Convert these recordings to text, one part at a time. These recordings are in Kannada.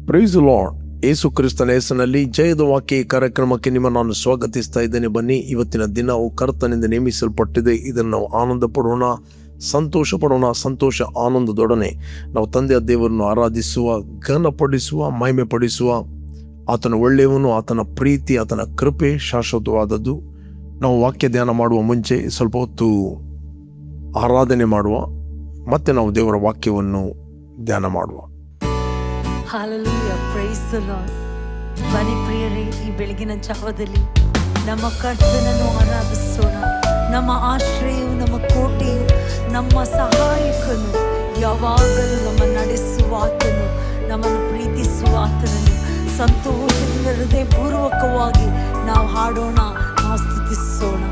Price lord. ಯೇಸು ಕ್ರಿಸ್ತನ ಹೆಸರಿನಲ್ಲಿ ಜಯದ ವಾಕ್ಯ ಕಾರ್ಯಕ್ರಮಕ್ಕೆ ನಾನು ಸ್ವಾಗತಿಸ್ತಾ ಇದ್ದೇನೆ. ಬನ್ನಿ, ಇವತ್ತಿನ ದಿನವು ಕರ್ತನಿಂದ ನೇಮಿಸಲ್ಪಟ್ಟಿದೆ. ಇದನ್ನು ನಾವು ಆನಂದ ಪಡೋಣ, ಸಂತೋಷ ಪಡೋಣ. ಸಂತೋಷ ಆನಂದದೊಡನೆ ನಾವು ತಂದೆಯ ದೇವರನ್ನು ಆರಾಧಿಸುವ, ಘನಪಡಿಸುವ, ಮಹಿಮೆ ಪಡಿಸುವ. ಆತನ ಒಳ್ಳೆಯವನು, ಆತನ ಪ್ರೀತಿ, ಆತನ ಕೃಪೆ ಶಾಶ್ವತವಾದದ್ದು. ನಾವು ವಾಕ್ಯ ಧ್ಯಾನ ಮಾಡುವ ಮುಂಚೆ ಸ್ವಲ್ಪ ಹೊತ್ತು ಆರಾಧನೆ ಮಾಡುವ, ಮತ್ತೆ ನಾವು ದೇವರ ವಾಕ್ಯವನ್ನು ಧ್ಯಾನ ಮಾಡುವ. Hallelujah, praise the Lord. ಬನ್ನಿ ಪ್ರಿಯರೇ, ಈ ಬೆಳಗಿನ ಜಾವದಲ್ಲಿ ನಮ್ಮ ಕರ್ತನನ್ನು ಆರಾಧಿಸೋಣ. ನಮ್ಮ ಆಶ್ರಯವು, ನಮ್ಮ ಕೋಟೆಯು, ನಮ್ಮ ಸಹಾಯಕನು, ಯಾವಾಗಲೂ ನಮ್ಮ ನಡೆಸುವ ಆತನು, ನಮ್ಮನ್ನು ಪ್ರೀತಿಸುವ ಆತನನ್ನು ಸಂತೋಷದಿಂದ ಹೃದಯಪೂರ್ವಕವಾಗಿ ನಾವು ಹಾಡೋಣ, ನಾವು ಸ್ತುತಿಸೋಣ.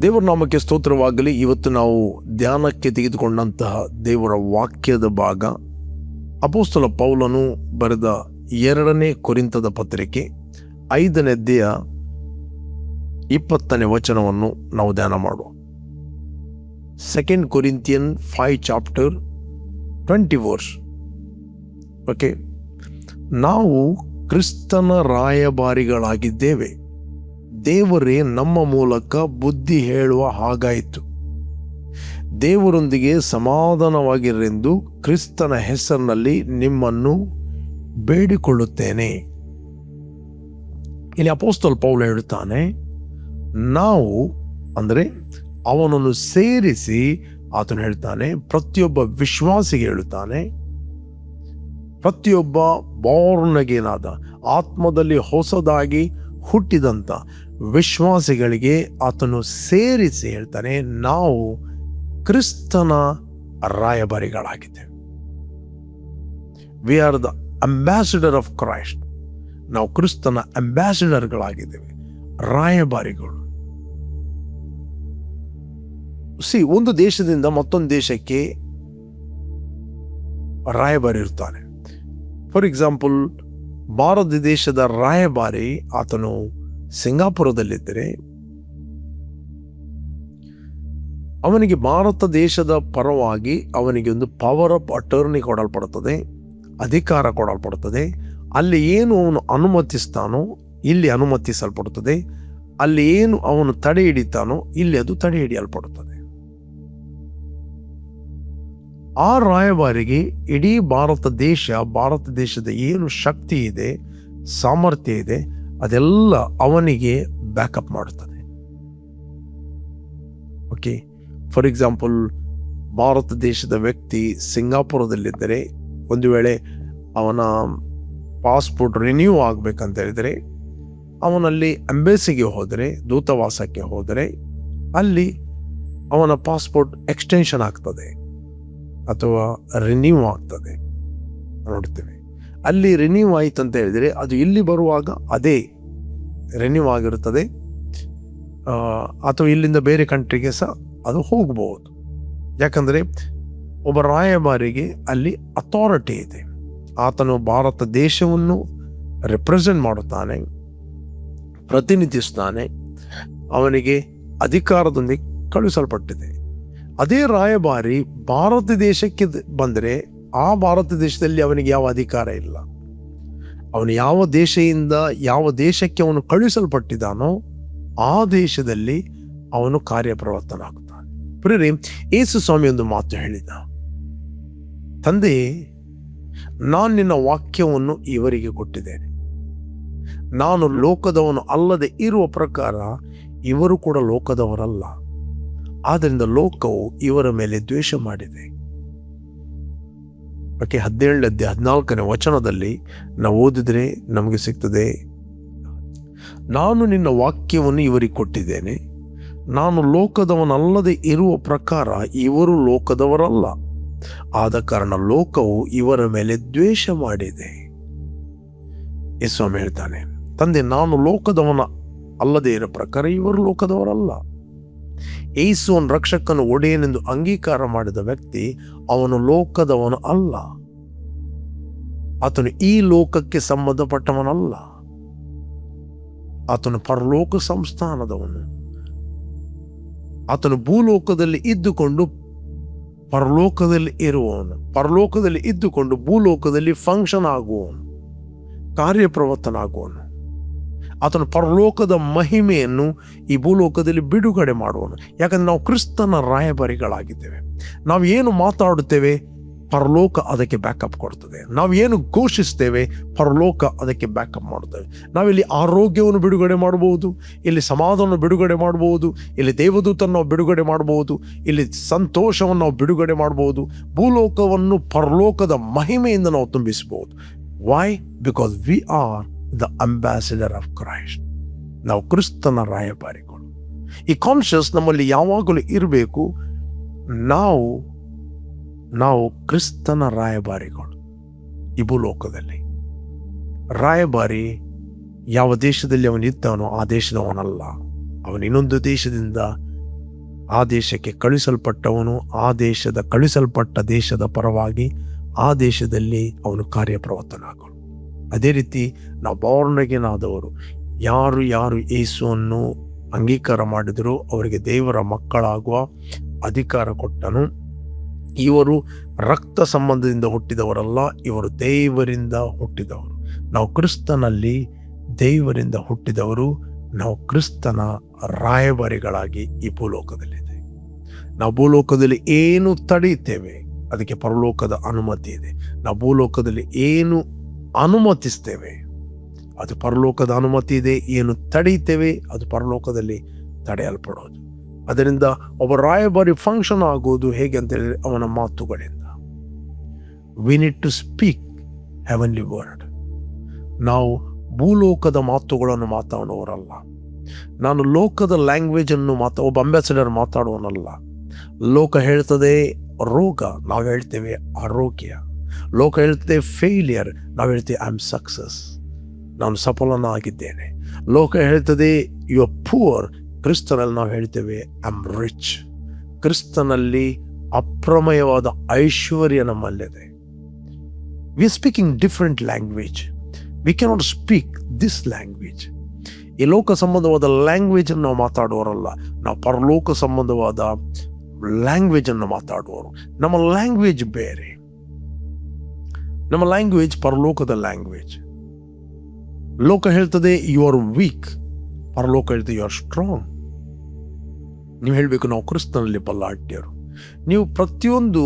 ದೇವರ ನಾಮಕ್ಕೆ ಸ್ತೋತ್ರವಾಗಲಿ. ಇವತ್ತು ನಾವು ಧ್ಯಾನಕ್ಕೆ ತೆಗೆದುಕೊಂಡಂತಹ ದೇವರ ವಾಕ್ಯದ ಭಾಗ ಅಪೊಸ್ತಲ ಪೌಲನು ಬರೆದ 2 ಕೊರಿಂಥದ ಪತ್ರಿಕೆ 5ನೇ ಅಧ್ಯಾಯ 20ನೇ ವಚನವನ್ನು ನಾವು ಧ್ಯಾನ ಮಾಡುವ. 2 Corinthians 5 chapter 20 verse. ಓಕೆ, ನಾವು ಕ್ರಿಸ್ತನ ರಾಯಭಾರಿಗಳಾಗಿದ್ದೇವೆ. ದೇವರೇ ನಮ್ಮ ಮೂಲಕ ಬುದ್ಧಿ ಹೇಳುವ ಹಾಗಾಯಿತು. ದೇವರೊಂದಿಗೆ ಸಮಾಧಾನವಾಗಿರೆಂದು ಕ್ರಿಸ್ತನ ಹೆಸರಿನಲ್ಲಿ ನಿಮ್ಮನ್ನು ಬೇಡಿಕೊಳ್ಳುತ್ತೇನೆ. ಇಲ್ಲಿ ಅಪೊಸ್ತಲ ಪೌಲ ಹೇಳುತ್ತಾನೆ, ನಾವು ಅಂದರೆ ಅವನನ್ನು ಸೇರಿಸಿ ಆತನು ಹೇಳ್ತಾನೆ, ಪ್ರತಿಯೊಬ್ಬ ವಿಶ್ವಾಸಿಗೆ ಹೇಳುತ್ತಾನೆ, ಪ್ರತಿಯೊಬ್ಬ ಬಾರ್ನಗೇನಾದ ಆತ್ಮದಲ್ಲಿ ಹೊಸದಾಗಿ ಹುಟ್ಟಿದಂಥ ವಿಶ್ವಾಸಿಗಳಿಗೆ ಆತನು ಸೇರಿಸಿ ಹೇಳ್ತಾನೆ, ನಾವು ಕ್ರಿಸ್ತನ ರಾಯಭಾರಿಗಳಾಗಿದ್ದೇವೆ. We are the ambassador of Christ. ನಾವು ಕ್ರಿಸ್ತನ ಅಂಬಾಸಿಡರ್ಗಳಾಗಿದ್ದೇವೆ, ರಾಯಭಾರಿಗಳು. ಒಂದು ದೇಶದಿಂದ ಮತ್ತೊಂದು ದೇಶಕ್ಕೆ ರಾಯಭಾರಿ ಇರ್ತಾನೆ. ಫಾರ್ ಎಕ್ಸಾಂಪಲ್, ಭಾರತ ದೇಶದ ರಾಯಭಾರಿ ಆತನು ಸಿಂಗಾಪುರದಲ್ಲಿದ್ದರೆ ಅವನಿಗೆ ಭಾರತ ದೇಶದ ಪರವಾಗಿ ಅವನಿಗೆ ಒಂದು ಪವರ್ ಆಫ್ ಅಟರ್ನಿ ಕೊಡಲ್ಪಡುತ್ತದೆ, ಅಧಿಕಾರ ಕೊಡಲ್ಪಡುತ್ತದೆ. ಅಲ್ಲಿ ಏನು ಅವನು ಅನುಮತಿಸ್ತಾನೋ ಇಲ್ಲಿ ಅನುಮತಿಸಲ್ಪಡುತ್ತದೆ, ಅಲ್ಲಿ ಏನು ಅವನು ತಡೆ ಹಿಡಿತಾನೋ ಇಲ್ಲಿ ಅದು ತಡೆ ಹಿಡಿಯಲ್ಪಡುತ್ತದೆ. ಆ ರಾಯಭಾರಿಗೆ ಇಡೀ ಭಾರತ ದೇಶದ ಏನು ಶಕ್ತಿ ಇದೆ, ಸಾಮರ್ಥ್ಯ ಇದೆ, ಅದೆಲ್ಲ ಅವನಿಗೆ ಬ್ಯಾಕಪ್ ಮಾಡುತ್ತದೆ. ಓಕೆ, ಫಾರ್ ಎಕ್ಸಾಂಪಲ್, ಭಾರತ ದೇಶದ ವ್ಯಕ್ತಿ ಸಿಂಗಾಪುರದಲ್ಲಿದ್ದರೆ ಒಂದು ವೇಳೆ ಅವನ ಪಾಸ್ಪೋರ್ಟ್ ರಿನ್ಯೂ ಆಗಬೇಕಂತ ಹೇಳಿದರೆ ಅವನಲ್ಲಿ ಎಂಬೆಸಿಗೆ ಹೋದರೆ, ದೂತಾವಾಸಕ್ಕೆ ಹೋದರೆ ಅಲ್ಲಿ ಅವನ ಪಾಸ್ಪೋರ್ಟ್ ಎಕ್ಸ್ಟೆನ್ಷನ್ ಆಗ್ತದೆ ಅಥವಾ ರಿನ್ಯೂ ಆಗ್ತದೆ. ನೋಡ್ತೇವೆ, ಅಲ್ಲಿ ರಿನ್ಯೂ ಆಯಿತು ಅಂತ ಹೇಳಿದರೆ ಅದು ಇಲ್ಲಿ ಬರುವಾಗ ಅದೇ ರಿನ್ಯೂ ಆಗಿರುತ್ತದೆ, ಅಥವಾ ಇಲ್ಲಿಂದ ಬೇರೆ ಕಂಟ್ರಿಗೆ ಸಹ ಅದು ಹೋಗಬಹುದು. ಯಾಕಂದರೆ ಒಬ್ಬ ರಾಯಭಾರಿಗೆ ಅಲ್ಲಿ ಅಥಾರಿಟಿ ಇದೆ. ಆತನು ಭಾರತ ದೇಶವನ್ನು ರೆಪ್ರೆಸೆಂಟ್ ಮಾಡುತ್ತಾನೆ, ಪ್ರತಿನಿಧಿಸ್ತಾನೆ, ಅವನಿಗೆ ಅಧಿಕಾರದೊಂದಿಗೆ ಕಳುಹಿಸಲ್ಪಟ್ಟಿದೆ. ಅದೇ ರಾಯಭಾರಿ ಭಾರತ ದೇಶಕ್ಕೆ ಬಂದರೆ ಆ ಭಾರತ ದೇಶದಲ್ಲಿ ಅವನಿಗೆ ಯಾವ ಅಧಿಕಾರ ಇಲ್ಲ. ಅವನು ಯಾವ ದೇಶದಿಂದ ಯಾವ ದೇಶಕ್ಕೆ ಅವನು ಕಳುಹಿಸಲ್ಪಟ್ಟಿದ್ದಾನೋ ಆ ದೇಶದಲ್ಲಿ ಅವನು ಕಾರ್ಯಪ್ರವರ್ತನಾಗುತ್ತಾನೆ. ಪ್ರಿಯರೇ, ಯೇಸು ಸ್ವಾಮಿ ಒಂದು ಮಾತು ಹೇಳಿದ, ತಂದೆ, ನಾನು ನಿನ್ನ ವಾಕ್ಯವನ್ನು ಇವರಿಗೆ ಕೊಟ್ಟಿದ್ದೇನೆ. ನಾನು ಲೋಕದವನು ಅಲ್ಲದೆ ಇರುವ ಪ್ರಕಾರ ಇವರು ಕೂಡ ಲೋಕದವರಲ್ಲ. ಆದ್ದರಿಂದ ಲೋಕವು ಇವರ ಮೇಲೆ ದ್ವೇಷ ಮಾಡಿದೆ. ಓಕೆ, 17-14ನೇ ವಚನದಲ್ಲಿ ನಾವು ಓದಿದ್ರೆ ನಮಗೆ ಸಿಗ್ತದೆ, ನಾನು ನಿನ್ನ ವಾಕ್ಯವನ್ನು ಇವರಿಗೆ ಕೊಟ್ಟಿದ್ದೇನೆ. ನಾನು ಲೋಕದವನಲ್ಲದೆ ಇರುವ ಪ್ರಕಾರ ಇವರು ಲೋಕದವರಲ್ಲ. ಆದ ಕಾರಣ ಲೋಕವು ಇವರ ಮೇಲೆ ದ್ವೇಷ ಮಾಡಿದೆ. ಯೇಸು ಹೇಳ್ತಾನೆ, ತಂದೆ, ನಾನು ಲೋಕದವನ ಅಲ್ಲದೆ ಇರೋ ಪ್ರಕಾರ ಇವರು ಲೋಕದವರಲ್ಲ. ಯೇಸುವನ್ನು ರಕ್ಷಕನು ಒಡೆಯನೆಂದು ಅಂಗೀಕಾರ ಮಾಡಿದ ವ್ಯಕ್ತಿ ಅವನು ಲೋಕದವನು ಅಲ್ಲ. ಆತನು ಈ ಲೋಕಕ್ಕೆ ಸಂಬಂಧಪಟ್ಟವನಲ್ಲ. ಆತನು ಪರಲೋಕ ಸಂಸ್ಥಾನದವನು. ಆತನು ಭೂಲೋಕದಲ್ಲಿ ಇದ್ದುಕೊಂಡು ಪರಲೋಕದಲ್ಲಿ ಇರುವವನು, ಪರಲೋಕದಲ್ಲಿ ಇದ್ದುಕೊಂಡು ಭೂಲೋಕದಲ್ಲಿ ಫಂಕ್ಷನ್ ಆಗುವವನು, ಕಾರ್ಯಪ್ರವರ್ತನಾಗುವವನು. ಆತನು ಪರಲೋಕದ ಮಹಿಮೆಯನ್ನು ಈ ಭೂಲೋಕದಲ್ಲಿ ಬಿಡುಗಡೆ ಮಾಡುವನು. ಯಾಕಂದ್ರೆ ನಾವು ಕ್ರಿಸ್ತನ ರಾಯಭಾರಿಗಳಾಗಿದ್ದೇವೆ. ನಾವು ಏನು ಮಾತಾಡುತ್ತೇವೆ, ಪರಲೋಕ ಅದಕ್ಕೆ ಬ್ಯಾಕಪ್ ಕೊಡ್ತದೆ. ನಾವು ಏನು ಘೋಷಿಸ್ತೇವೆ, ಪರಲೋಕ ಅದಕ್ಕೆ ಬ್ಯಾಕಪ್ ಮಾಡುತ್ತೇವೆ. ನಾವಿಲ್ಲಿ ಆರೋಗ್ಯವನ್ನು ಬಿಡುಗಡೆ ಮಾಡಬಹುದು, ಇಲ್ಲಿ ಸಮಾಧಾನ ಬಿಡುಗಡೆ ಮಾಡಬಹುದು, ಇಲ್ಲಿ ದೇವದೂತನ್ನು ನಾವು ಬಿಡುಗಡೆ ಮಾಡಬಹುದು, ಇಲ್ಲಿ ಸಂತೋಷವನ್ನು ನಾವು ಬಿಡುಗಡೆ ಮಾಡಬಹುದು. ಭೂಲೋಕವನ್ನು ಪರಲೋಕದ ಮಹಿಮೆಯಿಂದ ನಾವು ತುಂಬಿಸಬಹುದು. Why? Because we are the ambassador of Christ. ನಾವು ಕ್ರಿಸ್ತನ ರಾಯಭಾರಿಗಳು. ಈ ಕಾನ್ಷಿಯಸ್ ನಮ್ಮಲ್ಲಿ ಯಾವಾಗಲೂ ಇರಬೇಕು. ನಾವು ಕ್ರಿಸ್ತನ ರಾಯಭಾರಿಗಳು ಈ ಭೂಲೋಕದಲ್ಲಿ. ರಾಯಭಾರಿ ಯಾವ ದೇಶದಲ್ಲಿ ಅವನಿದ್ದಾನೋ ಆ ದೇಶದವನಲ್ಲ. ಅವನು ಇನ್ನೊಂದು ದೇಶದಿಂದ ಆ ದೇಶಕ್ಕೆ ಕಳಿಸಲ್ಪಟ್ಟವನು ಆ ದೇಶದ ಕಳಿಸಲ್ಪಟ್ಟ ದೇಶದ ಪರವಾಗಿ ಆ ದೇಶದಲ್ಲಿ ಅವನು ಕಾರ್ಯಪ್ರವರ್ತನಾಗಲು. ಅದೇ ರೀತಿ ನಾವು ಬಾರ್ನ್ ಅಗೇನ್ ಆದವರು ಯಾರು ಯೇಸುವನ್ನು ಅಂಗೀಕಾರ ಮಾಡಿದರೂ ಅವರಿಗೆ ದೇವರ ಮಕ್ಕಳಾಗುವ ಅಧಿಕಾರ ಕೊಟ್ಟನು. ಇವರು ರಕ್ತ ಸಂಬಂಧದಿಂದ ಹುಟ್ಟಿದವರಲ್ಲ, ಇವರು ದೇವರಿಂದ ಹುಟ್ಟಿದವರು. ನಾವು ಕ್ರಿಸ್ತನಲ್ಲಿ ದೇವರಿಂದ ಹುಟ್ಟಿದವರು. ನಾವು ಕ್ರಿಸ್ತನ ರಾಯಭಾರಿಗಳಾಗಿ ಈ ಭೂಲೋಕದಲ್ಲಿದೆ. ನಾವು ಭೂಲೋಕದಲ್ಲಿ ಏನು ತಡೆಯುತ್ತೇವೆ ಅದಕ್ಕೆ ಪರಲೋಕದ ಅನುಮತಿ ಇದೆ. ನಾವು ಭೂಲೋಕದಲ್ಲಿ ಏನು ಅನುಮತಿಸ್ತೇವೆ ಅದು ಪರಲೋಕದ ಅನುಮತಿ ಇದೆ. ಏನು ತಡೆಯುತ್ತೇವೆ ಅದು ಪರಲೋಕದಲ್ಲಿ ತಡೆಯಲ್ಪಡೋದು. ಅದರಿಂದ ಒಬ್ಬ ರಾಯಭಾರಿ ಫಂಕ್ಷನ್ ಆಗುವುದು ಹೇಗೆ ಅಂತ ಹೇಳಿದ್ರೆ ಅವನ ಮಾತುಗಳಿಂದ. We need to speak heavenly word. ನಾವು ಭೂಲೋಕದ ಮಾತುಗಳನ್ನು ಮಾತಾಡುವವರಲ್ಲ. ನಾನು ಲೋಕದ ಲ್ಯಾಂಗ್ವೇಜನ್ನು ಒಬ್ಬ ಅಂಬಾಸಿಡರ್ ಮಾತಾಡುವನಲ್ಲ. ಲೋಕ ಹೇಳ್ತದೆ ರೋಗ, ನಾವು ಹೇಳ್ತೇವೆ ಆರೋಗ್ಯ. ಲೋಕ ಹೇಳ್ತದೆ ಫೇಲಿಯರ್, ನಾವು ಹೇಳ್ತೇವೆ ಐ ಆಮ್ ಸಕ್ಸಸ್, ನಾನು ಸಫಲನಾಗಿದ್ದೇನೆ. ಲೋಕ ಹೇಳ್ತದೆ ಯು ಆರ್ ಪೂರ್, ಕ್ರಿಸ್ತನಲ್ಲಿ ನಾವು ಹೇಳ್ತೇವೆ ಐ ಆಮ್ ರಿಚ್. ಕ್ರಿಸ್ತನಲ್ಲಿ ಅಪ್ರಮೇಯವಾದ ಐಶ್ವರ್ಯ ನಮ್ಮಲ್ಲಿದೆ. We are speaking different language. V cannot speak this language. ಈ ಲೋಕ ಸಂಬಂಧವಾದ ಲ್ಯಾಂಗ್ವೇಜನ್ನು ನಾವು ಮಾತಾಡುವವರಲ್ಲ, ನಾವು ಪರಲೋಕ ಸಂಬಂಧವಾದ ಲ್ಯಾಂಗ್ವೇಜನ್ನು ಮಾತಾಡುವವರು. ನಮ್ಮ ಲ್ಯಾಂಗ್ವೇಜ್ ಬೇರೆ. ನಮ್ಮ ಲ್ಯಾಂಗ್ವೇಜ್ ಪರಲೋಕದ ಲ್ಯಾಂಗ್ವೇಜ್. ಲೋಕ ಹೇಳ್ತದೆ ಯು ಆರ್ ವೀಕ್, ಪರಲೋಕ ಹೇಳ್ತದೆ ಯು ಆರ್ ಸ್ಟ್ರಾಂಗ್. ನೀವು ಹೇಳಬೇಕು ನಾವು ಕ್ರಿಸ್ತನಲ್ಲಿ ಬಲಾಢ್ಯರು. ನೀವು ಪ್ರತಿಯೊಂದು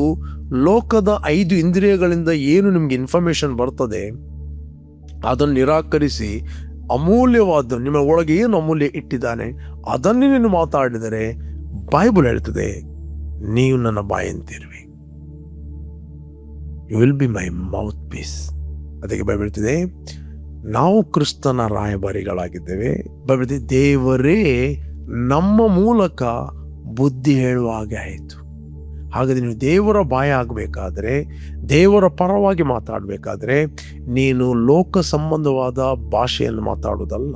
ಲೋಕದ 5 ಇಂದ್ರಿಯಗಳಿಂದ ಏನು ನಿಮಗೆ ಇನ್ಫಾರ್ಮೇಶನ್ ಬರ್ತದೆ ಅದನ್ನು ನಿರಾಕರಿಸಿ ಅಮೂಲ್ಯವಾದ ನಿಮ್ಮ ಒಳಗೆ ಏನು ಅಮೂಲ್ಯ ಇಟ್ಟಿದ್ದಾನೆ ಅದನ್ನೇ ನೀನು ಮಾತಾಡಿದರೆ ಬೈಬಲ್ ಹೇಳ್ತದೆ ನೀವು ನನ್ನ ಬಾಯಂತಿರುವೆ. You will be my mouthpiece. ಅದಕ್ಕೆ ಬೈಬಲ್ ಹೇಳ್ತಿದೆ ನಾವು ಕ್ರಿಸ್ತನ ರಾಯಭಾರಿಗಳಾಗಿದ್ದೇವೆ. ಬೈಬಲ್ ದೇವರೇ ನಮ್ಮ ಮೂಲಕ ಬುದ್ಧಿ ಹೇಳುವ ಹಾಗೆ ಆಯಿತು. ಹಾಗಾದರೆ ನೀವು ದೇವರ ಬಾಯ ಆಗಬೇಕಾದ್ರೆ, ದೇವರ ಪರವಾಗಿ ಮಾತಾಡಬೇಕಾದ್ರೆ ನೀನು ಲೋಕ ಸಂಬಂಧವಾದ ಭಾಷೆಯನ್ನು ಮಾತಾಡುವುದಲ್ಲ,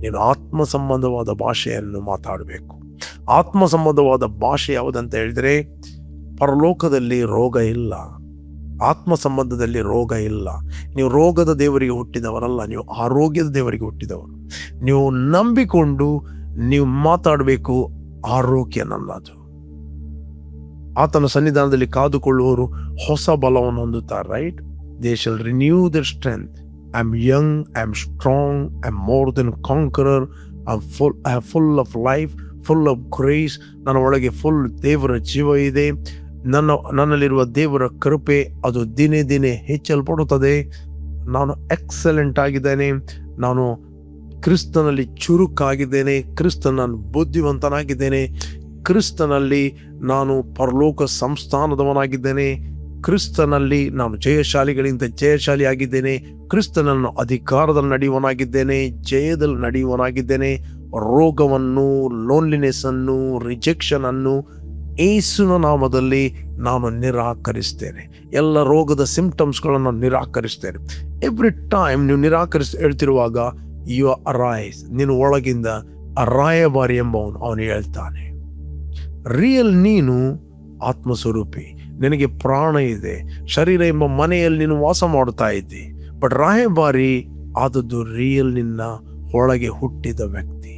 ನೀನು ಆತ್ಮ ಸಂಬಂಧವಾದ ಭಾಷೆಯನ್ನು ಮಾತಾಡಬೇಕು. ಆತ್ಮ ಸಂಬಂಧವಾದ ಭಾಷೆ ಯಾವುದಂತ ಹೇಳಿದರೆ ಪರಲೋಕದಲ್ಲಿ ರೋಗ ಇಲ್ಲ, ಆತ್ಮ ಸಂಬಂಧದಲ್ಲಿ ರೋಗ ಇಲ್ಲ. ನೀವು ರೋಗದ ದೇವರಿಗೆ ಹುಟ್ಟಿದವರಲ್ಲ, ನೀವು ಆರೋಗ್ಯದ ದೇವರಿಗೆ ಹುಟ್ಟಿದವರು. ನೀವು ನಂಬಿಕೊಂಡು ನೀವು ಮಾತಾಡಬೇಕು ಆರೋಗ್ಯ ನನ್ನದು. ಆತನ ಸನ್ನಿಧಾನದಲ್ಲಿ ಕಾದುಕೊಳ್ಳುವವರು ಹೊಸ ಬಲವನ್ನು ಹೊಂದುತ್ತಾರೆ. Right, they shall renew their strength. I am young, I am strong, I am more than conqueror, I am full of life, full of grace. ನನ್ನ ಒಳಗೆ ಫುಲ್ ದೇವರ ಜೀವ ಇದೆ. ನನ್ನಲ್ಲಿರುವ ದೇವರ ಕೃಪೆ ಅದು ದಿನೇ ದಿನೇ ಹೆಚ್ಚಲ್ಪಡುತ್ತದೆ. ನಾನು ಎಕ್ಸಲೆಂಟ್ ಆಗಿದ್ದೇನೆ, ನಾನು ಕ್ರಿಸ್ತನಲ್ಲಿ ಚುರುಕಾಗಿದ್ದೇನೆ, ನಾನು ಬುದ್ಧಿವಂತನಾಗಿದ್ದೇನೆ, ಕ್ರಿಸ್ತನಲ್ಲಿ ನಾನು ಪರಲೋಕ ಸಂಸ್ಥಾನದವನಾಗಿದ್ದೇನೆ, ಕ್ರಿಸ್ತನಲ್ಲಿ ನಾನು ಜಯಶಾಲಿಗಳಿಂದ ಜಯಶಾಲಿಯಾಗಿದ್ದೇನೆ, ಕ್ರಿಸ್ತನನ್ನು ಅಧಿಕಾರದಲ್ಲಿ ನಡೆಯುವನಾಗಿದ್ದೇನೆ, ಜಯದಲ್ಲಿ ನಡೆಯುವನಾಗಿದ್ದೇನೆ. ರೋಗವನ್ನು, ಲೋನ್ಲಿನೆಸ್ಸನ್ನು, ರಿಜೆಕ್ಷನನ್ನು ಯೇಸುವಿನ ನಾಮದಲ್ಲಿ ನಾನು ನಿರಾಕರಿಸ್ತೇನೆ. ಎಲ್ಲ ರೋಗದ ಸಿಂಪ್ಟಮ್ಸ್ಗಳನ್ನು ನಿರಾಕರಿಸ್ತೇನೆ. ಎವ್ರಿ ಟೈಮ್ ನೀವು ಹೇಳ್ತಿರುವಾಗ ಯು ಅರೈಸ್, ನೀನು ಒಳಗಿಂದ ರಾಯಭಾರಿ ಎಂಬವನು ಅವನು ಹೇಳ್ತಾನೆ. ರಿಯಲ್ ನೀನು ಆತ್ಮಸ್ವರೂಪಿ, ನಿನಗೆ ಪ್ರಾಣ ಇದೆ, ಶರೀರ ಎಂಬ ಮನೆಯಲ್ಲಿ ನೀನು ವಾಸ ಮಾಡುತ್ತಾ ಇದ್ದಿ. ಬಟ್ ರಾಯಭಾರಿ ಆದದ್ದು ರಿಯಲ್ ನಿನ್ನ ಒಳಗೆ ಹುಟ್ಟಿದ ವ್ಯಕ್ತಿ.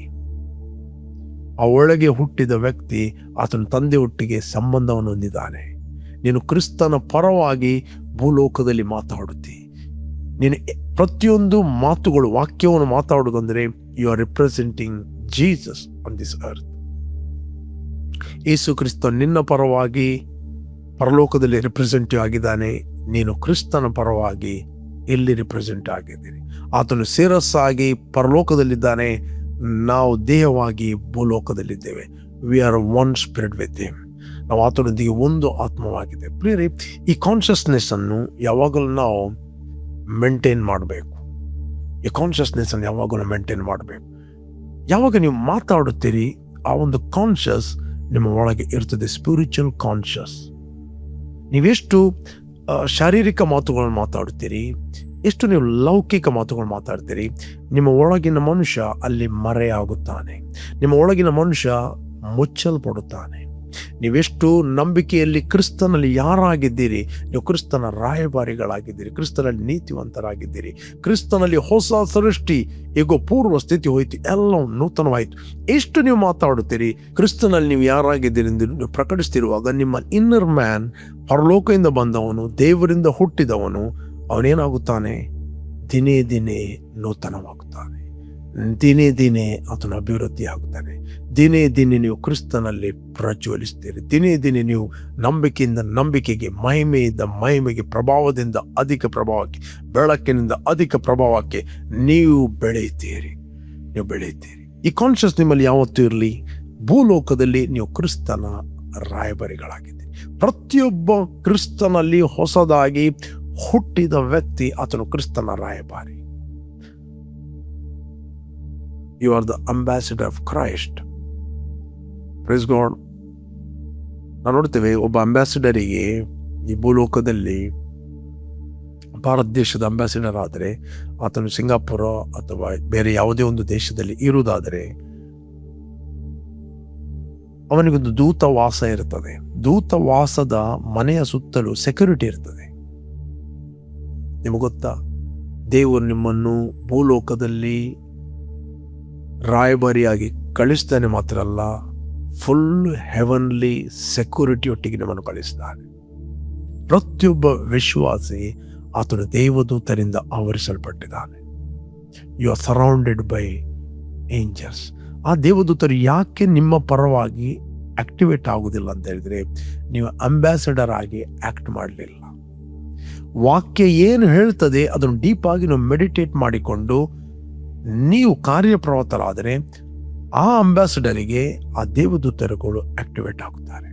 ಆ ಒಳಗೆ ಹುಟ್ಟಿದ ವ್ಯಕ್ತಿ ಆತನ ತಂದೆ ಒಟ್ಟಿಗೆ ಸಂಬಂಧವನ್ನು ಹೊಂದಿದ್ದಾನೆ. ನೀನು ಕ್ರಿಸ್ತನ ಪರವಾಗಿ ಭೂಲೋಕದಲ್ಲಿ ಮಾತಾಡುತ್ತಿ. ನೀನು ಪ್ರತಿಯೊಂದು ಮಾತುಗಳು, ವಾಕ್ಯವನ್ನು ಮಾತಾಡುವುದಂದರೆ you are representing Jesus on this earth. Yesu Kristha ನಿನ್ನ ಪರವಾಗಿ ಪರಲೋಕದಲ್ಲಿ ರಿಪ್ರೆಸೆಂಟಿವ್ ಆಗಿದ್ದಾನೆ. ನೀನು ಕ್ರಿಸ್ತನ ಪರವಾಗಿ ಇಲ್ಲಿ ರಿಪ್ರೆಸೆಂಟ್ ಆಗಿದ್ದೀನಿ. ಆತನು ಶಿರಸ್ಸಾಗಿ ಪರಲೋಕದಲ್ಲಿದ್ದಾನೆ, ನಾವು ದೇಹವಾಗಿ ಭೂಲೋಕದಲ್ಲಿದ್ದೇವೆ. We are one spirit with him. ನಾವು ಆತನೊಂದಿಗೆ ಒಂದು ಆತ್ಮವಾಗಿದೆ. ಪ್ರಿಯರೇ, ಈ ಕಾನ್ಷಿಯಸ್ನೆಸ್ಸನ್ನು ಯಾವಾಗಲೂ ನಾವು ಮೇಂಟೈನ್ ಮಾಡಬೇಕು. ಈ ಕಾನ್ಷಿಯಸ್ನೆಸ್ಸನ್ನು ಯಾವಾಗಲೂ ಮೇಂಟೈನ್ ಮಾಡಬೇಕು. ಯಾವಾಗ ನೀವು ಮಾತಾಡುತ್ತೀರಿ ಆ ಒಂದು ಕಾನ್ಷಿಯಸ್ ನಿಮ್ಮ ಒಳಗೆ ಇರ್ತದೆ, ಸ್ಪಿರಿಚುವಲ್ ಕಾನ್ಷಿಯಸ್. ನೀವೆಷ್ಟು ಶಾರೀರಿಕ ಮಾತುಗಳನ್ನು ಮಾತಾಡುತ್ತೀರಿ, ಎಷ್ಟು ನೀವು ಲೌಕಿಕ ಮಾತುಗಳು ಮಾತಾಡ್ತೀರಿ, ನಿಮ್ಮ ಒಳಗಿನ ಮನುಷ್ಯ ಅಲ್ಲಿ ಮರೆಯಾಗುತ್ತಾನೆ. ನಿಮ್ಮ ಒಳಗಿನ ಮನುಷ್ಯ ಮುಚ್ಚಲ್ಪಡುತ್ತಾನೆ. ನೀವೆಷ್ಟು ನಂಬಿಕೆಯಲ್ಲಿ ಕ್ರಿಸ್ತನಲ್ಲಿ ಯಾರಾಗಿದ್ದೀರಿ? ನೀವು ಕ್ರಿಸ್ತನ ರಾಯಭಾರಿಗಳಾಗಿದ್ದೀರಿ, ಕ್ರಿಸ್ತನಲ್ಲಿ ನೀತಿವಂತರಾಗಿದ್ದೀರಿ, ಕ್ರಿಸ್ತನಲ್ಲಿ ಹೊಸ ಸೃಷ್ಟಿ, ಈಗ ಪೂರ್ವ ಸ್ಥಿತಿ ಹೋಯಿತು, ಎಲ್ಲವೂ ನೂತನವಾಯಿತು. ಎಷ್ಟು ನೀವು ಮಾತಾಡುತ್ತೀರಿ ಕ್ರಿಸ್ತನಲ್ಲಿ ನೀವು ಯಾರಾಗಿದ್ದೀರಿ ಎಂದು ನೀವು ಪ್ರಕಟಿಸ್ತಿರುವಾಗ ನಿಮ್ಮ ಇನ್ನರ್ ಮ್ಯಾನ್, ಪರಲೋಕದಿಂದ ಬಂದವನು, ದೇವರಿಂದ ಹುಟ್ಟಿದವನು, ಅವನೇನಾಗುತ್ತಾನೆ? ದಿನೇ ದಿನೇ ನೂತನವಾಗುತ್ತಾನೆ. ದಿನೇ ದಿನೇ ಅದನ್ನು ಅಭಿವೃದ್ಧಿ ಆಗುತ್ತಾನೆ. ದಿನೇ ದಿನೇ ನೀವು ಕ್ರಿಸ್ತನಲ್ಲಿ ಪ್ರಜ್ವಲಿಸ್ತೀರಿ. ದಿನೇ ದಿನೇ ನೀವು ನಂಬಿಕೆಯಿಂದ ನಂಬಿಕೆಗೆ, ಮಹಿಮೆಯಿಂದ ಮಹಿಮೆಗೆ, ಪ್ರಭಾವದಿಂದ ಅಧಿಕ ಪ್ರಭಾವಕ್ಕೆ, ಬೆಳಕಿನಿಂದ ಅಧಿಕ ಪ್ರಭಾವಕ್ಕೆ ನೀವು ಬೆಳೆಯುತ್ತೀರಿ. ಈ ಕಾನ್ಷಿಯಸ್ ನಿಮ್ಮಲ್ಲಿ ಯಾವತ್ತೂ ಇರಲಿ. ಭೂಲೋಕದಲ್ಲಿ ನೀವು ಕ್ರಿಸ್ತನ ರಾಯಭಾರಿಗಳಾಗಿದ್ದೀರಿ. ಪ್ರತಿಯೊಬ್ಬ ಕ್ರಿಸ್ತನಲ್ಲಿ ಹೊಸದಾಗಿ ಹುಟ್ಟಿದ ವ್ಯಕ್ತಿ ಆತನು ಕ್ರಿಸ್ತನ ರಾಯಭಾರಿ. You are the ambassador of Christ. Praise God. ನಾವು ನೋಡ್ತೇವೆ, ಒಬ್ಬ ಅಂಬಾಸಿಡರಿಗೆ ಈ ಭೂಲೋಕದಲ್ಲಿ ಭಾರತ ದೇಶದ ಅಂಬಾಸಿಡರ್ ಆದರೆ, ಆತನು ಸಿಂಗಾಪುರ ಅಥವಾ ಬೇರೆ ಯಾವುದೇ ಒಂದು ದೇಶದಲ್ಲಿ ಇರುವುದಾದರೆ ಅವನಿಗೊಂದು ದೂತವಾಸ ಇರ್ತದೆ. ದೂತವಾಸದ ಮನೆಯ ಸುತ್ತಲೂ ಸೆಕ್ಯೂರಿಟಿ ಇರ್ತದೆ. ನಿಮಗೆ ಗೊತ್ತಾ, ದೇವರು ನಿಮ್ಮನ್ನು ಭೂಲೋಕದಲ್ಲಿ ರಾಯಭಾರಿಯಾಗಿ ಕಳಿಸ್ತಾನೆ ಮಾತ್ರ ಅಲ್ಲ, ಫುಲ್ ಹೆವನ್ಲಿ ಸೆಕ್ಯೂರಿಟಿಯೊಟ್ಟಿಗೆ ನಿಮ್ಮನ್ನು ಕಳಿಸ್ತಾನೆ. ಪ್ರತಿಯೊಬ್ಬ ವಿಶ್ವಾಸಿ ಆತನ ದೇವದೂತರಿಂದ ಆವರಿಸಲ್ಪಟ್ಟಿದ್ದಾನೆ. You are surrounded by angels. ಆ ದೇವದೂತರು ಯಾಕೆ ನಿಮ್ಮ ಪರವಾಗಿ ಆಕ್ಟಿವೇಟ್ ಆಗುವುದಿಲ್ಲ ಅಂತ ಹೇಳಿದ್ರೆ, ನೀವು ಅಂಬಾಸಿಡರ್ ಆಗಿ ಆಕ್ಟ್ ಮಾಡಲಿಲ್ಲ. ವಾಕ್ಯ ಏನು ಹೇಳ್ತದೆ ಅದನ್ನು ಡೀಪ್ ಆಗಿ ನಾವು ಮೆಡಿಟೇಟ್ ಮಾಡಿಕೊಂಡು ನೀವು ಕಾರ್ಯಪ್ರವೃತ್ತರಾದರೆ ಆ ಅಂಬಾಸಿಡರಿಗೆ ಆ ದೇವದೂತರುಗಳು ಆಕ್ಟಿವೇಟ್ ಆಗುತ್ತಾರೆ.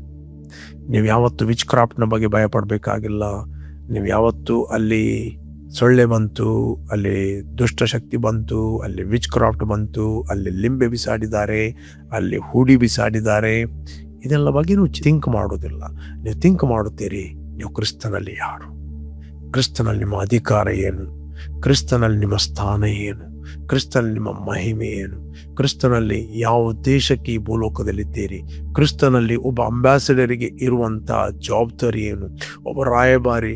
ನೀವು ಯಾವತ್ತು ವಿಚ್ ಕ್ರಾಫ್ಟ್ನ ಬಗ್ಗೆ ಭಯ ಪಡಬೇಕಾಗಿಲ್ಲ. ನೀವು ಯಾವತ್ತು ಅಲ್ಲಿ ಸೊಳ್ಳೆ ಬಂತು, ಅಲ್ಲಿ ದುಷ್ಟಶಕ್ತಿ ಬಂತು, ಅಲ್ಲಿ ವಿಚ್ ಕ್ರಾಫ್ಟ್ ಬಂತು, ಅಲ್ಲಿ ಲಿಂಬೆ ಬಿಸಾಡಿದ್ದಾರೆ, ಅಲ್ಲಿ ಹೂಡಿ ಬಿಸಾಡಿದ್ದಾರೆ, ಇದೆಲ್ಲ ಬಗ್ಗೆ ನೀವು ಥಿಂಕ್ ಮಾಡೋದಿಲ್ಲ. ನೀವು ಥಿಂಕ್ ಮಾಡುತ್ತೀರಿ, ನೀವು ಕ್ರಿಸ್ತನಲ್ಲಿ ಯಾರು, ಕ್ರಿಸ್ತನಲ್ಲಿ ನಿಮ್ಮ ಅಧಿಕಾರ ಏನು, ಕ್ರಿಸ್ತನಲ್ಲಿ ನಿಮ್ಮ ಸ್ಥಾನ ಏನು, ಕ್ರಿಸ್ತನಲ್ಲಿ ನಿಮ್ಮ ಮಹಿಮೆ ಏನು, ಕ್ರಿಸ್ತನಲ್ಲಿ ಯಾವ ದೇಶಕ್ಕೆ ಈ ಭೂಲೋಕದಲ್ಲಿದ್ದೀರಿ, ಕ್ರಿಸ್ತನಲ್ಲಿ ಒಬ್ಬ ಅಂಬಾಸಿಡರಿಗೆ ಇರುವಂಥ ಜವಾಬ್ದಾರಿ ಏನು, ಒಬ್ಬ ರಾಯಭಾರಿ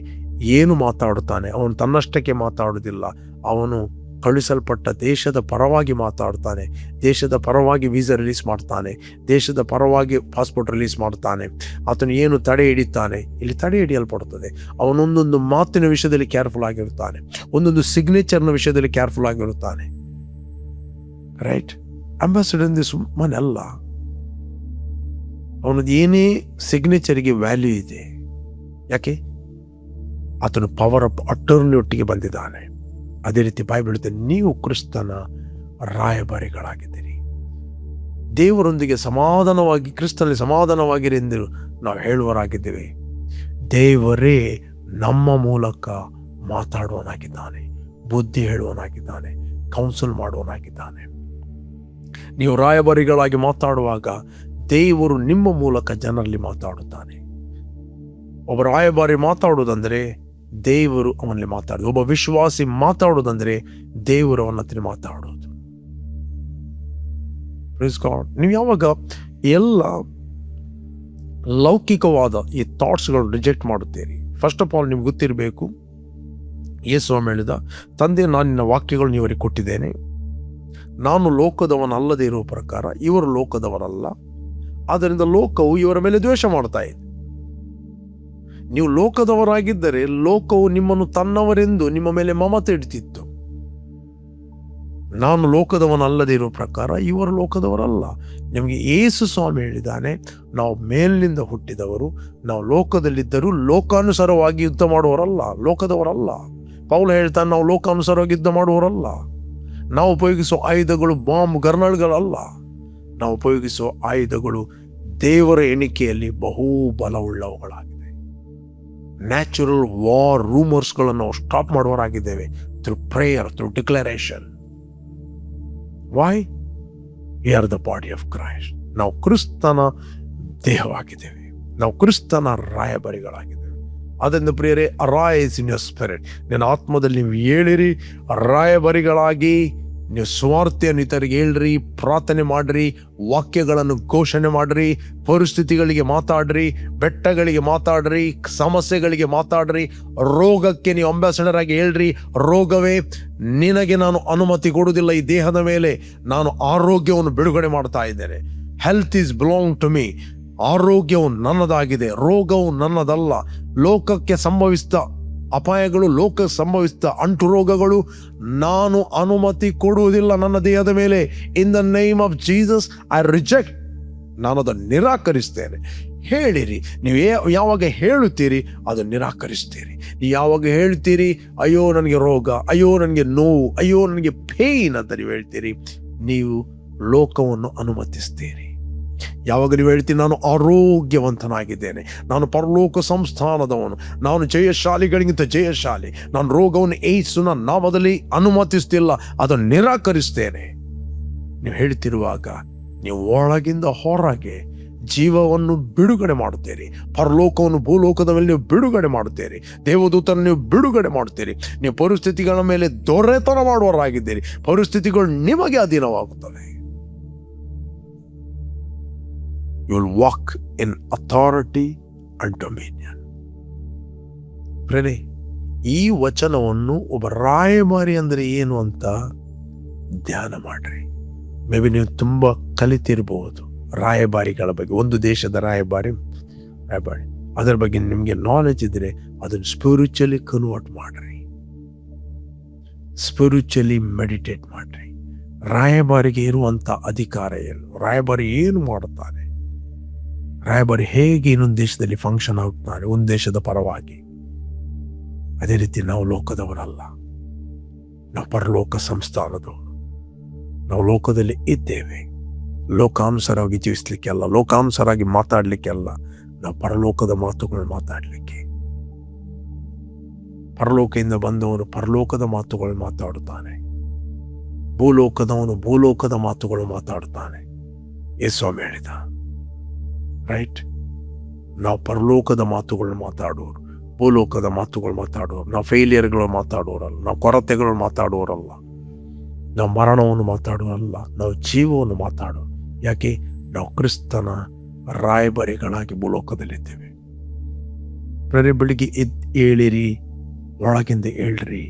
ಏನು ಮಾತಾಡುತ್ತಾನೆ. ಅವನು ತನ್ನಷ್ಟಕ್ಕೆ ಮಾತಾಡುವುದಿಲ್ಲ, ಅವನು ಕಳಿಸಲ್ಪಟ್ಟ ದೇಶದ ಪರವಾಗಿ ಮಾತಾಡ್ತಾನೆ, ದೇಶದ ಪರವಾಗಿ ವೀಸಾ ರಿಲೀಸ್ ಮಾಡ್ತಾನೆ, ದೇಶದ ಪರವಾಗಿ ಪಾಸ್ಪೋರ್ಟ್ ರಿಲೀಸ್ ಮಾಡ್ತಾನೆ. ಆತನು ಏನು ತಡೆ ಹಿಡಿತಾನೆ, ಇಲ್ಲಿ ತಡೆ ಹಿಡಿಯಲ್ಪಡುತ್ತದೆ. ಅವನೊಂದೊಂದು ಮಾತಿನ ವಿಷಯದಲ್ಲಿ ಕೇರ್ಫುಲ್ ಆಗಿರುತ್ತಾನೆ, ಒಂದೊಂದು ಸಿಗ್ನೇಚರ್ನ ವಿಷಯದಲ್ಲಿ ಕೇರ್ಫುಲ್ ಆಗಿರುತ್ತಾನೆ. ರೈಟ್? ಅಂಬಾಸಿಡರ್ ಸುಮ್ಮನೆ ಅಲ್ಲ, ಅವನದು ಏನೇ ಸಿಗ್ನೇಚರಿಗೆ ವ್ಯಾಲ್ಯೂ ಇದೆ. ಯಾಕೆ? ಆತನು ಪವರ್ ಆಫ್ ಅಟರ್ನಿ ಒಟ್ಟಿಗೆ ಬಂದಿದ್ದಾನೆ. ಅದೇ ರೀತಿ ಬೈಬಲ್ ಹೇಳುತ್ತೆ, ನೀವು ಕ್ರಿಸ್ತನ ರಾಯಭಾರಿಗಳಾಗಿದ್ದೀರಿ. ದೇವರೊಂದಿಗೆ ಸಮಾಧಾನವಾಗಿ, ಕ್ರಿಸ್ತನಲ್ಲಿ ಸಮಾಧಾನವಾಗಿರಿ ಎಂದು ನಾವು ಹೇಳುವರಾಗಿದ್ದೇವೆ. ದೇವರೇ ನಮ್ಮ ಮೂಲಕ ಮಾತಾಡುವನಾಗಿದ್ದಾನೆ, ಬುದ್ಧಿ ಹೇಳುವನಾಗಿದ್ದಾನೆ, ಕೌನ್ಸಿಲ್ ಮಾಡುವನಾಗಿದ್ದಾನೆ. ನೀವು ರಾಯಭಾರಿಗಳಾಗಿ ಮಾತಾಡುವಾಗ ದೇವರು ನಿಮ್ಮ ಮೂಲಕ ಜನರಲ್ಲಿ ಮಾತಾಡುತ್ತಾನೆ. ಒಬ್ಬ ರಾಯಭಾರಿ ಮಾತಾಡುವುದಂದರೆ ದೇವರು ಅವನಲ್ಲಿ ಮಾತಾಡೋದು. ಒಬ್ಬ ವಿಶ್ವಾಸಿ ಮಾತಾಡೋದಂದ್ರೆ ದೇವರು ಅವನ ಹತ್ರ ಮಾತಾಡೋದು. Praise God. ನೀವು ಯಾವಾಗ ಎಲ್ಲ ಲೌಕಿಕವಾದ ಈ ಥಾಟ್ಸ್ಗಳು ರಿಜೆಕ್ಟ್ ಮಾಡುತ್ತೀರಿ, ಫಸ್ಟ್ ಆಫ್ ಆಲ್ ನಿಮ್ಗೆ ಗೊತ್ತಿರಬೇಕು, ಯೇಸು ಹೇಳಿದ, ತಂದೆ, ನಾನು ನಿನ್ನ ವಾಕ್ಯಗಳು ಇವರಿಗೆ ಕೊಟ್ಟಿದ್ದೇನೆ, ನಾನು ಲೋಕದವನಲ್ಲದೆ ಇರುವ ಪ್ರಕಾರ ಇವರು ಲೋಕದವರಲ್ಲ, ಆದ್ದರಿಂದ ಲೋಕವು ಇವರ ಮೇಲೆ ದ್ವೇಷ ಮಾಡ್ತಾ ಇದೆ. ನೀವು ಲೋಕದವರಾಗಿದ್ದರೆ ಲೋಕವು ನಿಮ್ಮನ್ನು ತನ್ನವರೆಂದು ನಿಮ್ಮ ಮೇಲೆ ಮಮತೆ ಇಡ್ತಿತ್ತು. ನಾನು ಲೋಕದವನಲ್ಲದೆ ಇರುವ ಪ್ರಕಾರ ಇವರು ಲೋಕದವರಲ್ಲ. ನಿಮಗೆ ಯೇಸು ಸ್ವಾಮಿ ಹೇಳಿದ್ದಾನೆ, ನಾವು ಮೇಲಿನಿಂದ ಹುಟ್ಟಿದವರು, ನಾವು ಲೋಕದಲ್ಲಿದ್ದರೂ ಲೋಕಾನುಸಾರವಾಗಿ ಯುದ್ಧ ಮಾಡುವವರಲ್ಲ, ಲೋಕದವರಲ್ಲ. ಪೌಲ ಹೇಳ್ತಾನೆ, ನಾವು ಲೋಕಾನುಸಾರವಾಗಿ ಯುದ್ಧ ಮಾಡುವವರಲ್ಲ. ನಾವು ಉಪಯೋಗಿಸುವ ಆಯುಧಗಳು ಬಾಂಬ್ ಗರ್ನಾಳ್ಗಳಲ್ಲ. ನಾವು ಉಪಯೋಗಿಸುವ ಆಯುಧಗಳು ದೇವರ ಎಣಿಕೆಯಲ್ಲಿ ಬಹು ಬಲವುಳ್ಳವುಗಳಾಗಿವೆ. ನ್ಯಾಚುರಲ್ ವಾರ್ ರೂಮರ್ಸ್ಗಳನ್ನು ನಾವು ಸ್ಟಾಪ್ ಮಾಡುವರಾಗಿದ್ದೇವೆ through prayer, through declaration. Why? We are the body of Christ. ನಾವು ಕ್ರಿಸ್ತನ ದೇಹವಾಗಿದ್ದೇವೆ, ನಾವು ಕ್ರಿಸ್ತನ ರಾಯಭಾರಿಗಳಾಗಿದ್ದೇವೆ. ಅದರಿಂದ ಪ್ರಿಯರೇ, ಅರೈಸ್ ಇನ್ ಯುವರ್ ಸ್ಪಿರಿಟ್. ನಿನ್ನ ಆತ್ಮದಲ್ಲಿ ನೀವು ಏಳಿರಿ, ರಾಯಭಾರಿಗಳಾಗಿ ನೀವು ಸ್ವಾರ್ಥಿಯನ್ನು ಇತರಿಗೆ ಹೇಳ್ರಿ, ಪ್ರಾರ್ಥನೆ ಮಾಡ್ರಿ, ವಾಕ್ಯಗಳನ್ನು ಘೋಷಣೆ ಮಾಡ್ರಿ, ಪರಿಸ್ಥಿತಿಗಳಿಗೆ ಮಾತಾಡ್ರಿ, ಬೆಟ್ಟಗಳಿಗೆ ಮಾತಾಡ್ರಿ, ಸಮಸ್ಯೆಗಳಿಗೆ ಮಾತಾಡ್ರಿ, ರೋಗಕ್ಕೆ ನೀವು ಅಂಬಾಸಡರ್ ಆಗಿ ಹೇಳ್ರಿ, ರೋಗವೇ ನಿನಗೆ ನಾನು ಅನುಮತಿ ಕೊಡುವುದಿಲ್ಲ, ಈ ದೇಹದ ಮೇಲೆ ನಾನು ಆರೋಗ್ಯವನ್ನು ಬಿಡುಗಡೆ ಮಾಡ್ತಾ ಇದ್ದೇನೆ. Health is belong to me. ಆರೋಗ್ಯವು ನನ್ನದಾಗಿದೆ, ರೋಗವು ನನ್ನದಲ್ಲ. ಲೋಕಕ್ಕೆ ಸಂಭವಿಸಿದ ಅಪಾಯಗಳು, ಲೋಕಕ್ಕೆ ಸಂಭವಿಸಿದ ಅಂಟು ರೋಗಗಳು ನಾನು ಅನುಮತಿ ಕೊಡುವುದಿಲ್ಲ ನನ್ನ ದೇಹದ ಮೇಲೆ. In the name of Jesus I reject. ನಾನು ಅದನ್ನು ನಿರಾಕರಿಸ್ತೇನೆ. ಹೇಳಿರಿ. ನೀವು ಯಾವಾಗ ಹೇಳುತ್ತೀರಿ ಅದು ನಿರಾಕರಿಸ್ತೀರಿ. ನೀವು ಯಾವಾಗ ಹೇಳ್ತೀರಿ ಅಯ್ಯೋ ನನಗೆ ರೋಗ, ಅಯ್ಯೋ ನನಗೆ ನೋವು, ಅಯ್ಯೋ ನನಗೆ ಪೇಯ್ನ್ ಅಂತ ನೀವು ಹೇಳ್ತೀರಿ, ನೀವು ಲೋಕವನ್ನು ಅನುಮತಿಸ್ತೀರಿ. ಯಾವಾಗ ನೀವು ಹೇಳ್ತೀರಿ ನಾನು ಆರೋಗ್ಯವಂತನಾಗಿದ್ದೇನೆ, ನಾನು ಪರಲೋಕ ಸಂಸ್ಥಾನದವನು, ನಾನು ಜಯಶಾಲಿಗಳಿಗಿಂತ ಜಯಶಾಲಿ, ನಾನು ರೋಗವನ್ನು ಯೇಸುವಿನ ನಾಮದಲ್ಲಿ ಅನುಮತಿಸ್ತಿಲ್ಲ, ಅದನ್ನು ನಿರಾಕರಿಸ್ತೇನೆ. ನೀವು ಹೇಳ್ತಿರುವಾಗ ನೀವು ಒಳಗಿಂದ ಹೊರಗೆ ಜೀವವನ್ನು ಬಿಡುಗಡೆ ಮಾಡುತ್ತೀರಿ. ಪರಲೋಕವನ್ನು ಭೂಲೋಕದ ಮೇಲೆ ನೀವು ಬಿಡುಗಡೆ ಮಾಡುತ್ತೀರಿ. ದೇವದೂತರನ್ನು ನೀವು ಬಿಡುಗಡೆ ಮಾಡುತ್ತೀರಿ. ನೀವು ಪರಿಸ್ಥಿತಿಗಳ ಮೇಲೆ ದೊರೆತನ ಮಾಡುವವರಾಗಿದ್ದೀರಿ. ಪರಿಸ್ಥಿತಿಗಳು ನಿಮಗೆ ಅಧೀನವಾಗುತ್ತವೆ. You will walk in authority and dominion. ಪ್ರೇರೆ, ಈ ವಚನವನ್ನು ಒಬ್ಬ ರಾಯಭಾರಿ ಅಂದರೆ ಏನು ಅಂತ ಧ್ಯಾನ ಮಾಡ್ರಿ. ಮೇ ಬಿ ನೀವು ತುಂಬ ಕಲಿತಿರ್ಬೋದು ರಾಯಭಾರಿಗಳ ಬಗ್ಗೆ. ಒಂದು ದೇಶದ ರಾಯಭಾರಿ ಅದರ ಬಗ್ಗೆ ನಿಮಗೆ ನಾಲೆಜ್ ಇದ್ರೆ ಅದನ್ನು ಸ್ಪಿರಿಚುವಲಿ ಕನ್ವರ್ಟ್ ಮಾಡ್ರಿ, ಸ್ಪಿರಿಚುವಲಿ ಮೆಡಿಟೇಟ್ ಮಾಡ್ರಿ. ರಾಯಭಾರಿಗೆ ಇರುವಂಥ ಅಧಿಕಾರ ಏನು, ರಾಯಭಾರಿ ಏನು ಮಾಡುತ್ತಾನೆ, ರಾಯಭಾರಿ ಹೇಗೆ ಇನ್ನೊಂದು ದೇಶದಲ್ಲಿ ಫಂಕ್ಷನ್ ಆಗುತ್ತಾರೆ ಒಂದು ದೇಶದ ಪರವಾಗಿ. ಅದೇ ರೀತಿ ನಾವು ಲೋಕದವರಲ್ಲ, ನಾವು ಪರಲೋಕ ಸಂಸ್ಥಾನದವರು. ನಾವು ಲೋಕದಲ್ಲಿ ಇದ್ದೇವೆ, ಲೋಕಾನುಸಾರವಾಗಿ ಜೀವಿಸ್ಲಿಕ್ಕೆ ಅಲ್ಲ, ಲೋಕಾನುಸಾರವಾಗಿ ಮಾತಾಡಲಿಕ್ಕೆ ಅಲ್ಲ, ನಾವು ಪರಲೋಕದ ಮಾತುಗಳು ಮಾತಾಡಲಿಕ್ಕೆ. ಪರಲೋಕದಿಂದ ಬಂದವನು ಪರಲೋಕದ ಮಾತುಗಳು ಮಾತಾಡುತ್ತಾನೆ, ಭೂಲೋಕದವನು ಭೂಲೋಕದ ಮಾತುಗಳು ಮಾತಾಡುತ್ತಾನೆ. ಯೇಸು ಹೇಳಿದ ರೈಟ್. ನಾವು ಪರಲೋಕದ ಮಾತುಗಳು ಮಾತಾಡೋರು, ಭೂಲೋಕದ ಮಾತುಗಳು ಮಾತಾಡೋರು. ನಾವು ಫೇಲಿಯರ್ಗಳು ಮಾತಾಡೋರಲ್ಲ, ನಾವು ಕೊರತೆಗಳು ಮಾತಾಡೋರಲ್ಲ, ನಾವು ಮರಣವನ್ನು ಮಾತಾಡೋರಲ್ಲ, ನಾವು ಜೀವವನ್ನು ಮಾತಾಡೋ. ಯಾಕೆ? ನಾವು ಕ್ರಿಸ್ತನ ರಾಯಭಾರಿಗಳಾಗಿ ಭೂಲೋಕದಲ್ಲಿದ್ದೇವೆ. ಪ್ರತಿ ಬೆಳಿಗ್ಗೆ ಹೇಳಿರಿ, ಒಳಗಿಂದ ಹೇಳ್ರಿ,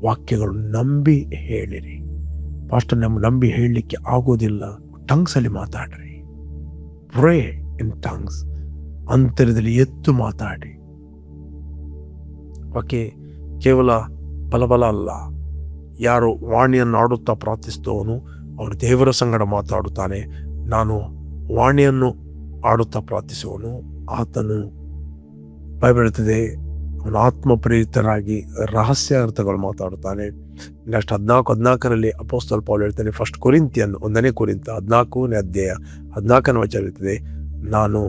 ವಾಕ್ಯಗಳು ನಂಬಿ ಹೇಳಿರಿ. ಫಸ್ಟ್ ನಂಬಿ ಹೇಳಲಿಕ್ಕೆ ಆಗೋದಿಲ್ಲ, ಟಂಗ್ಸಲ್ಲಿ ಮಾತಾಡ್ರಿ. ಪ್ರೇ ಇನ್ ಟಂಗ್ಸ್, ಅಂತರದಲ್ಲಿ ಎತ್ತು ಮಾತಾಡಿ. ಓಕೆ, ಕೇವಲ ಬಲಬಲ ಅಲ್ಲ. ಯಾರು ವಾಣಿಯನ್ನು ಆಡುತ್ತಾ ಪ್ರಾರ್ಥಿಸಿದವನು ಅವನು ದೇವರ ಸಂಗಡ ಮಾತಾಡುತ್ತಾನೆ. ನಾನು ವಾಣಿಯನ್ನು ಆಡುತ್ತಾ ಪ್ರಾರ್ಥಿಸುವನು, ಆತನು ಬೈಬಲ್ ಹೇಳ್ತದೆ ಅವನು ಆತ್ಮ ಪ್ರೇರಿತರಾಗಿ ರಹಸ್ಯ ಅರ್ಥಗಳು ಮಾತಾಡುತ್ತಾನೆ. ನೆಕ್ಸ್ಟ್ 14 ಅಪೊಸ್ತಲ ಪೌಲ್ ಹೇಳ್ತಾನೆ, ಫಸ್ಟ್ ಕೊರಿಂಥಿಯನ್ 1 ಕೊರಿಂಥ 14ನೇ ಅಧ್ಯಾಯ 14ನೇ ವಚನ ಇರ್ತದೆ, ನಾನು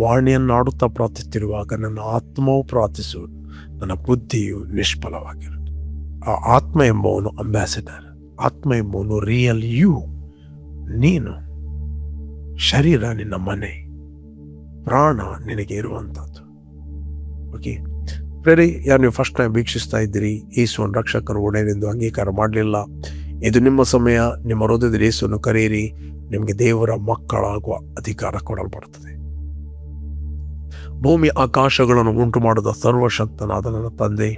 ವಾಣಿಯನ್ನು ಆಡುತ್ತಾ ಪ್ರಾರ್ಥಿಸುತ್ತಿರುವಾಗ ನನ್ನ ಆತ್ಮವು ಪ್ರಾರ್ಥಿಸುವುದು, ನನ್ನ ಬುದ್ಧಿಯು ನಿಷ್ಫಲವಾಗಿರುವುದು. ಆ ಆತ್ಮ ಎಂಬವನು ಅಂಬಾಸಿಡರ್, ಆತ್ಮ ಎಂಬವನು ರಿಯಲ್ ಯು. ನೀನು ಶರೀರ ನಿನ್ನ ಮನೆ, ಪ್ರಾಣ ನಿನಗೆ ಇರುವಂಥದ್ದು. ಓಕೆ ಪ್ರೇರೆ, ಯಾರು ನೀವು ಫಸ್ಟ್ ಟೈಮ್ ವೀಕ್ಷಿಸ್ತಾ ಇದ್ದೀರಿ, ಯೇಸುವನ್ನು ರಕ್ಷಕರು ಒಡೆಯನೆಂದು ಅಂಗೀಕಾರ ಮಾಡಲಿಲ್ಲ, ಇದು ನಿಮ್ಮ ಸಮಯ. ನಿಮ್ಮ ಹೃದಯದಲ್ಲಿ ಯೇಸುವನ್ನು ಕರೆಯಿರಿ, ನಿಮಗೆ ದೇವರ ಮಕ್ಕಳಾಗುವ ಅಧಿಕಾರ ಕೊಡಲ್ಪಡುತ್ತದೆ. ಭೂಮಿ ಆಕಾಶಗಳನ್ನು ಉಂಟು ಮಾಡಿದ ಸರ್ವಶಕ್ತನಾದ ನನ್ನ ತಂದೆ,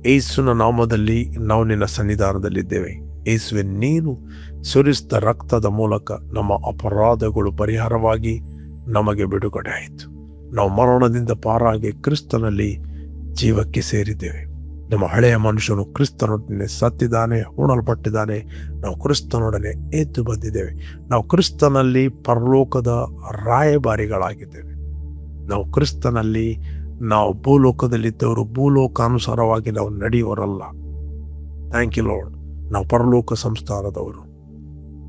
ಯೇಸುವಿನ ನಾಮದಲ್ಲಿ ನಾವು ನಿನ್ನ ಸನ್ನಿಧಾನದಲ್ಲಿದ್ದೇವೆ. ಯೇಸುವೆ, ನೀನು ಸುರಿಸಿದ ರಕ್ತದ ಮೂಲಕ ನಮ್ಮ ಅಪರಾಧಗಳು ಪರಿಹಾರವಾಗಿ ನಮಗೆ ಬಿಡುಗಡೆ ಆಯಿತು. ನಾವು ಮರಣದಿಂದ ಪಾರಾಗಿ ಕ್ರಿಸ್ತನಲ್ಲಿ ಜೀವಕ್ಕೆ ಸೇರಿದ್ದೇವೆ. ನಮ್ಮ ಹಳೆಯ ಮನುಷ್ಯನು ಕ್ರಿಸ್ತನೊಡನೆ ಸತ್ತಿದ್ದಾನೆ, ಹೂಣಲ್ಪಟ್ಟಿದ್ದಾನೆ. ನಾವು ಕ್ರಿಸ್ತನೊಡನೆ ಎದ್ದು ಬಂದಿದ್ದೇವೆ. ನಾವು ಕ್ರಿಸ್ತನಲ್ಲಿ ಪರಲೋಕದ ರಾಯಭಾರಿಗಳಾಗಿದ್ದೇವೆ. ನಾವು ಕ್ರಿಸ್ತನಲ್ಲಿ, ನಾವು ಭೂಲೋಕದಲ್ಲಿದ್ದವರು ಭೂಲೋಕಾನುಸಾರವಾಗಿ ನಾವು ನಡೆಯುವರಲ್ಲ. Thank you lord. ನಾವು ಪರಲೋಕ ಸಂಸ್ಥಾನದವರು.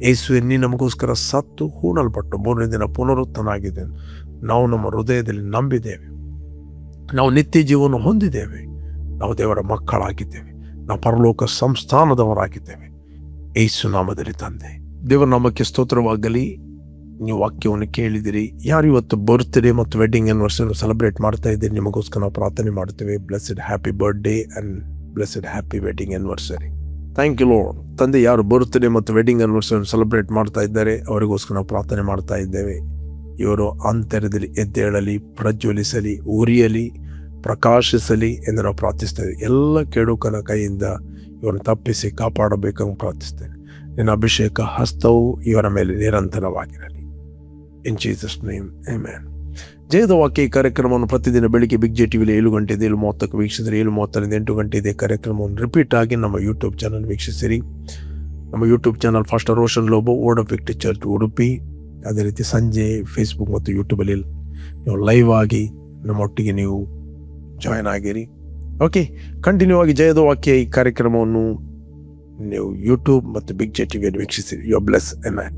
ಯೇಸುವೆ, ನೀ ನಮಗೋಸ್ಕರ ಸತ್ತು ಹೂಣಲ್ಪಟ್ಟು 3ನೇ ದಿನ ಪುನರುತ್ಥನಾಗಿದ್ದೇನೆ. ನಾವು ನಮ್ಮ ಹೃದಯದಲ್ಲಿ ನಂಬಿದ್ದೇವೆ. ನಾವು ನಿತ್ಯ ಜೀವನ ಹೊಂದಿದ್ದೇವೆ. ನಾವು ದೇವರ ಮಕ್ಕಳಾಗಿದ್ದೇವೆ. ನಾವು ಪರಲೋಕ ಸಂಸ್ಥಾನದವರಾಗಿದ್ದೇವೆ. ಯೇಸು ನಾಮದಲ್ಲಿ ತಂದೆ, ದೇವರ ನಾಮಕ್ಕೆ ಸ್ತೋತ್ರವಾಗಲಿ. ನೀವು ವಾಕ್ಯವನ್ನು ಕೇಳಿದಿರಿ. ಯಾರು ಇವತ್ತು ಬರ್ತ್ಡೇ ಮತ್ತು ವೆಡ್ಡಿಂಗ್ ಆ್ಯನಿವರ್ಸರಿ ಸೆಲೆಬ್ರೇಟ್ ಮಾಡ್ತಾ ಇದ್ದೀರಿ, ನಿಮಗೋಸ್ಕರ ನಾವು ಪ್ರಾರ್ಥನೆ ಮಾಡ್ತೇವೆ. Blessed happy birthday and blessed happy wedding anniversary. Thank you lord. ತಂದೆ, ಯಾರು ಬರ್ತ್ಡೇ ಮತ್ತು ವೆಡ್ಡಿಂಗ್ ಆನಿವರ್ಸರಿ ಸೆಲೆಬ್ರೇಟ್ ಮಾಡ್ತಾ ಇದ್ದಾರೆ ಅವರಿಗೋಸ್ಕರ ನಾವು ಪ್ರಾರ್ಥನೆ ಮಾಡ್ತಾ ಇದ್ದೇವೆ. ಇವರು ಆಂತರ್ಯದಲ್ಲಿ ಎದ್ದೇಳಲಿ, ಪ್ರಜ್ವಲಿಸಲಿ, ಉರಿಯಲಿ, ಪ್ರಕಾಶಿಸಲಿ ಎಂದು ನಾವು ಪ್ರಾರ್ಥಿಸ್ತೇವೆ. ಎಲ್ಲ ಕೆಡುಕನ ಕೈಯಿಂದ ಇವರನ್ನು ತಪ್ಪಿಸಿ ಕಾಪಾಡಬೇಕೆಂದು ಪ್ರಾರ್ಥಿಸ್ತೇವೆ. ನಿನ್ನ ಅಭಿಷೇಕ ಹಸ್ತವು ಇವರ ಮೇಲೆ ನಿರಂತರವಾಗಿರಲಿ. In Jesus name, amen. ಜಯದ ವಾಕ್ಯ ಈ ಕಾರ್ಯಕ್ರಮವನ್ನು ಪ್ರತಿದಿನ ಬೆಳಿಗ್ಗೆ ಬಿಗ್ ಜೆ ಟಿವಿಲಿ 7 ಗಂಟೆ 7:30 ವೀಕ್ಷಿಸಿರಿ. 7:30 8 ಗಂಟೆ ಇದೆ ಕಾರ್ಯಕ್ರಮವನ್ನು ರಿಪೀಟ್ ಆಗಿ ನಮ್ಮ ಯೂಟ್ಯೂಬ್ ಚಾನಲ್ ವೀಕ್ಷಿಸಿರಿ. ನಮ್ಮ YouTube channel pastor Roshan Lobo, word of victory church Udupi. ಅದೇ ರೀತಿ ಸಂಜೆ ಫೇಸ್ಬುಕ್ ಮತ್ತು ಯೂಟ್ಯೂಬಲ್ಲಿ ನೀವು ಲೈವ್ ಆಗಿ ನಮ್ಮೊಟ್ಟಿಗೆ ನೀವು ಜಾಯ್ನ್ ಆಗಿರಿ. ಓಕೆ, ಕಂಟಿನ್ಯೂ ಆಗಿ ಜಯದ ವಾಕ್ಯ ಈ ಕಾರ್ಯಕ್ರಮವನ್ನು ನೀವು ಯೂಟ್ಯೂಬ್ ಮತ್ತು ಬಿಗ್ ಜೆ ಟಿವಿಯಲ್ಲಿ ವೀಕ್ಷಿಸಿರಿ. You are bless. ಆಮೆನ್.